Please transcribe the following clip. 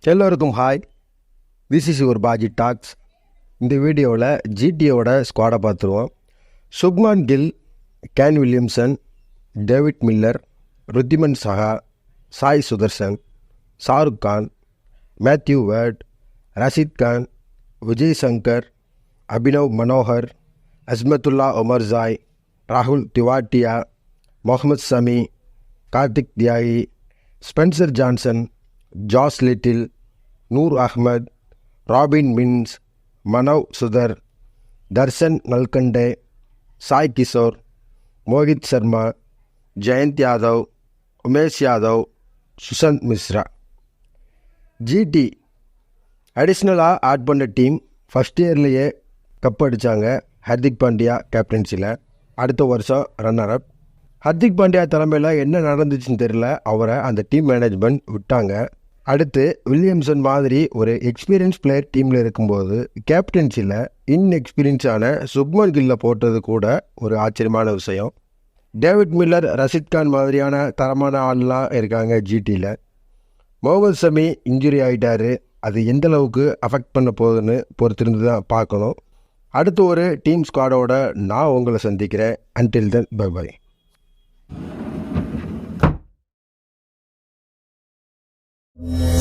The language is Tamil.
எல்லோருக்கும் hi, this is your Baji talks. இந்த வீடியோவில் ஜிடியோட ஸ்குவாடை பார்த்துருவோம். Shubman Gill, Kane Williamson, David Miller, Wriddhiman Saha, Sai Sudharsan, Shahrukh Khan, Matthew Wade, Rashid Khan, Vijay Shankar, Abhinav Manohar, Azmatullah Omarzai, ராகுல் Tewatia, Mohammed Shami, Kartik Tyagi, Spencer Johnson, Josh Little, Noor Ahmad, Robin Minz, Manav Suthar, Darshan Nalkande, Sai Kishore, Mohit Sharma, Jayant Yadav, Umesh Yadav, Sushant Mishra. GT அடிஷ்னலாக ஆட் பண்ண டீம் ஃபஸ்ட் இயர்லேயே கப் அடித்தாங்க. ஹர்திக் பாண்டியா கேப்டன்சியில் அடுத்த வருஷம் ரன்னர் அப். ஹர்திக் பாண்டியா தலைமையில் என்ன நடந்துச்சுன்னு தெரியல, அவரை அந்த டீம் மேனேஜ்மெண்ட் விட்டாங்க. அடுத்து வில்லியம்சன் மாதிரி ஒரு எக்ஸ்பீரியன்ஸ் பிளேயர் டீமில் இருக்கும்போது கேப்டன்சியில் இன்எக்ஸ்பீரியன்ஸான சுப்மன் கில்லை போட்டது கூட ஒரு ஆச்சரியமான விஷயம். டேவிட் மில்லர், ரஷீத் கான் மாதிரியான தரமான ஆள்லாம் இருக்காங்க ஜிடியில். முகமது சமி இன்ஜுரி ஆகிட்டார். அது எந்த அளவுக்கு அஃபெக்ட் பண்ண போகுதுன்னு பொறுத்திருந்து தான் பார்க்கணும். அடுத்து ஒரு டீம் ஸ்குவாடோட நான் உங்களை சந்திக்கிறேன். Until then, bye bye. Yeah.